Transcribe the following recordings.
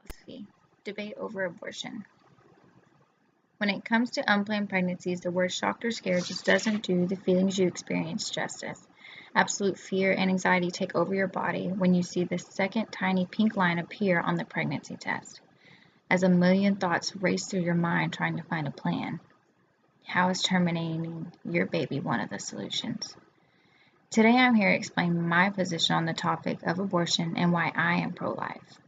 philosophy. Debate over abortion. When it comes to unplanned pregnancies, the word shocked or scared just doesn't do the feelings you experience justice. Absolute fear and anxiety take over your body when you see the second tiny pink line appear on the pregnancy test, as a million thoughts race through your mind trying to find a plan. How is terminating your baby one of the solutions? Today I'm here to explain my position on the topic of abortion and why I am pro-life.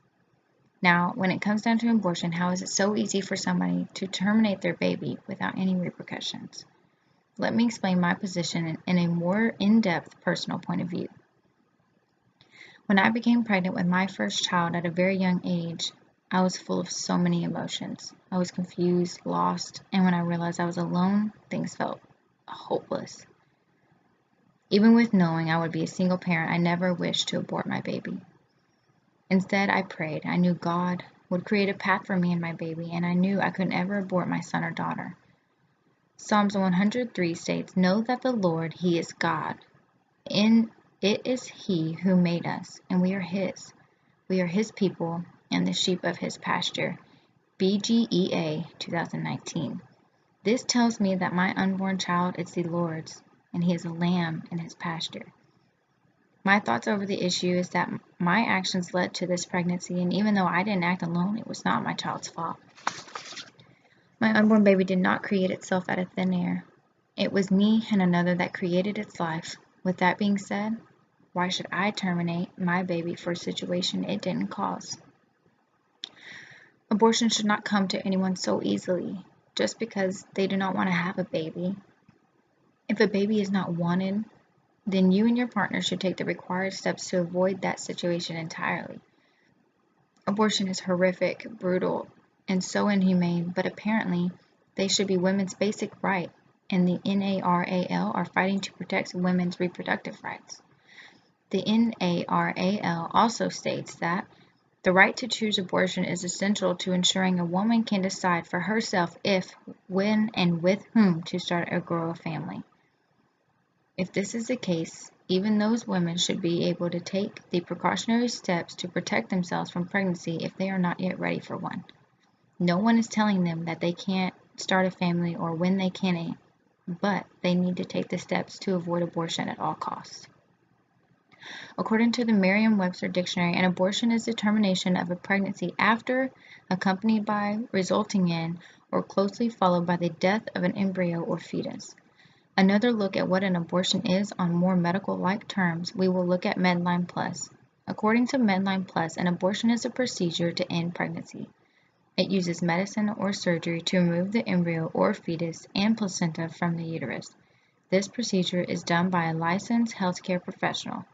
Now, when it comes down to abortion, how is it so easy for somebody to terminate their baby without any repercussions? Let me explain my position in a more in-depth personal point of view. When I became pregnant with my first child at a very young age, I was full of so many emotions. I was confused, lost, and when I realized I was alone, things felt hopeless. Even with knowing I would be a single parent, I never wished to abort my baby. Instead, I prayed. I knew God would create a path for me and my baby, and I knew I could never abort my son or daughter. Psalms 103 states, "Know that the Lord, He is God. It is He who made us, and we are His. We are His people and the sheep of His pasture." BGEA 2019. This tells me that my unborn child is the Lord's, and He is a lamb in His pasture. My thoughts over the issue is that my actions led to this pregnancy, and even though I didn't act alone, it was not my child's fault. My unborn baby did not create itself out of thin air. It was me and another that created its life. With that being said, why should I terminate my baby for a situation it didn't cause? Abortion should not come to anyone so easily, just because they do not want to have a baby. If a baby is not wanted, then you and your partner should take the required steps to avoid that situation entirely. Abortion is horrific, brutal, and so inhumane, but apparently they should be women's basic right, and the NARAL are fighting to protect women's reproductive rights. The NARAL also states that the right to choose abortion is essential to ensuring a woman can decide for herself if, when, and with whom to start or grow a family. If this is the case, even those women should be able to take the precautionary steps to protect themselves from pregnancy if they are not yet ready for one. No one is telling them that they can't start a family or when they can, but they need to take the steps to avoid abortion at all costs. According to the Merriam-Webster Dictionary, an abortion is the termination of a pregnancy after, accompanied by, resulting in, or closely followed by the death of an embryo or fetus. Another look at what an abortion is on more medical-like terms, we will look at Medline Plus. According to Medline Plus, an abortion is a procedure to end pregnancy. It uses medicine or surgery to remove the embryo or fetus and placenta from the uterus. This procedure is done by a licensed healthcare professional.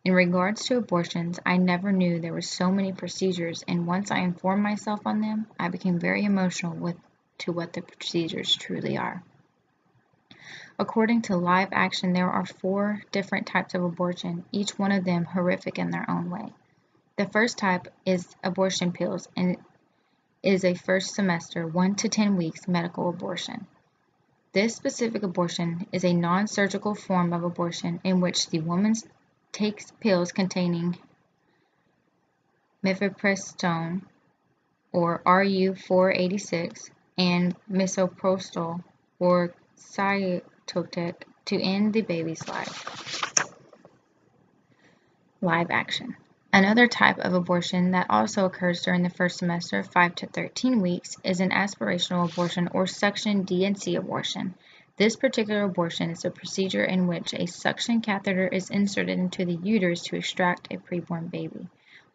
In regards to abortions, I never knew there were so many procedures, and once I informed myself on them, I became very emotional to what the procedures truly are. According to Live Action, there are 4 different types of abortion, each one of them horrific in their own way. The first type is abortion pills and is a first semester, 1 to 10 weeks medical abortion. This specific abortion is a non-surgical form of abortion in which the woman takes pills containing mifepristone or RU-486 and misoprostol or cytotec to end the baby's life. Live Action. Another type of abortion that also occurs during the first semester, 5 to 13 weeks, is an aspirational abortion or suction D&C abortion. This particular abortion is a procedure in which a suction catheter is inserted into the uterus to extract a preborn baby.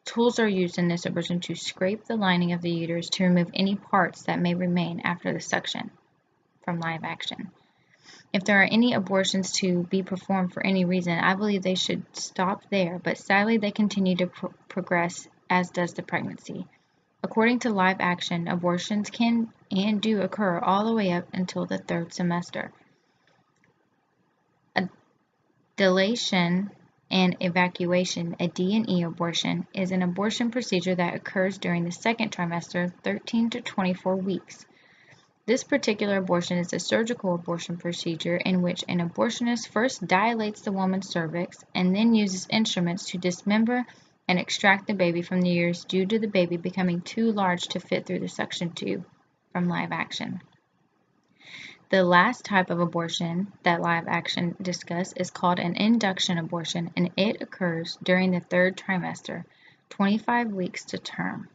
Tools are used in this abortion to scrape the lining of the uterus to remove any parts that may remain after the suction. From Live Action. If there are any abortions to be performed for any reason, I believe they should stop there, but sadly they continue to progress, as does the pregnancy. According to Live Action, abortions can and do occur all the way up until the 3rd semester. A dilation and evacuation, a D&E abortion, is an abortion procedure that occurs during the 2nd trimester, 13 to 24 weeks. This particular abortion is a surgical abortion procedure in which an abortionist first dilates the woman's cervix and then uses instruments to dismember and extract the baby from the uterus due to the baby becoming too large to fit through the suction tube from live action. The last type of abortion that live action discussed is called an induction abortion, and it occurs during the third trimester, 25 weeks to term.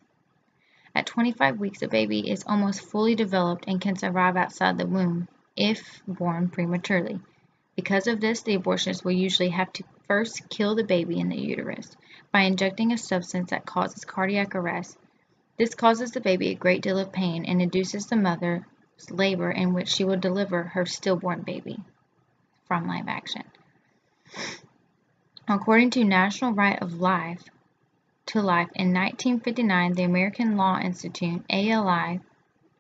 At 25 weeks, the baby is almost fully developed and can survive outside the womb if born prematurely. Because of this, the abortionist will usually have to first kill the baby in the uterus by injecting a substance that causes cardiac arrest. This causes the baby a great deal of pain and induces the mother's labor in which she will deliver her stillborn baby. From live action. According to National Right of Life to Life in 1959, the American Law Institute, ALI,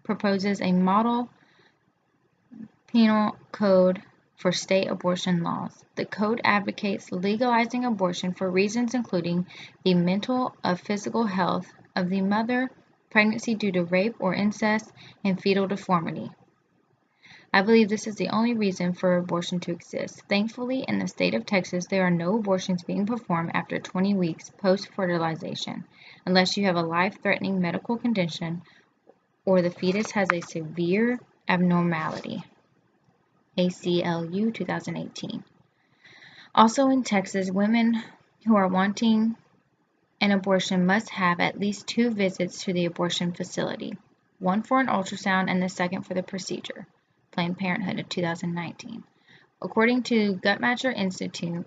proposes a model penal code for state abortion laws. The code advocates legalizing abortion for reasons including the mental or physical health of the mother, pregnancy due to rape or incest, and fetal deformity. I believe this is the only reason for abortion to exist. Thankfully, in the state of Texas, there are no abortions being performed after 20 weeks post-fertilization, unless you have a life-threatening medical condition or the fetus has a severe abnormality. ACLU 2018. Also in Texas, women who are wanting an abortion must have at least 2 visits to the abortion facility, one for an ultrasound and the second for the procedure. Planned Parenthood of 2019. According to Guttmacher Institute,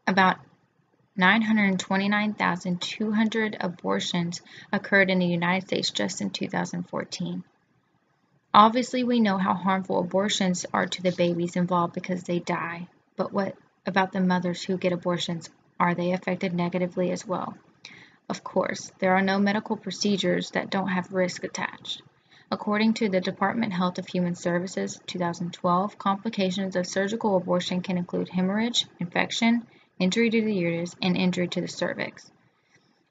about 929,200 abortions occurred in the United States just in 2014. Obviously, we know how harmful abortions are to the babies involved because they die. But what about the mothers who get abortions? Are they affected negatively as well? Of course, there are no medical procedures that don't have risk attached. According to the Department of Health and Human Services, 2012, complications of surgical abortion can include hemorrhage, infection, injury to the uterus, and injury to the cervix.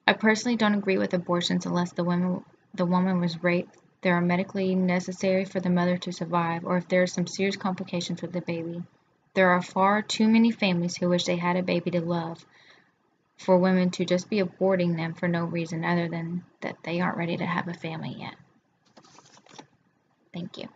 I personally don't agree with abortions unless the woman was raped, they are medically necessary for the mother to survive, or if there are some serious complications with the baby. There are far too many families who wish they had a baby to love for women to just be aborting them for no reason other than that they aren't ready to have a family yet. Thank you.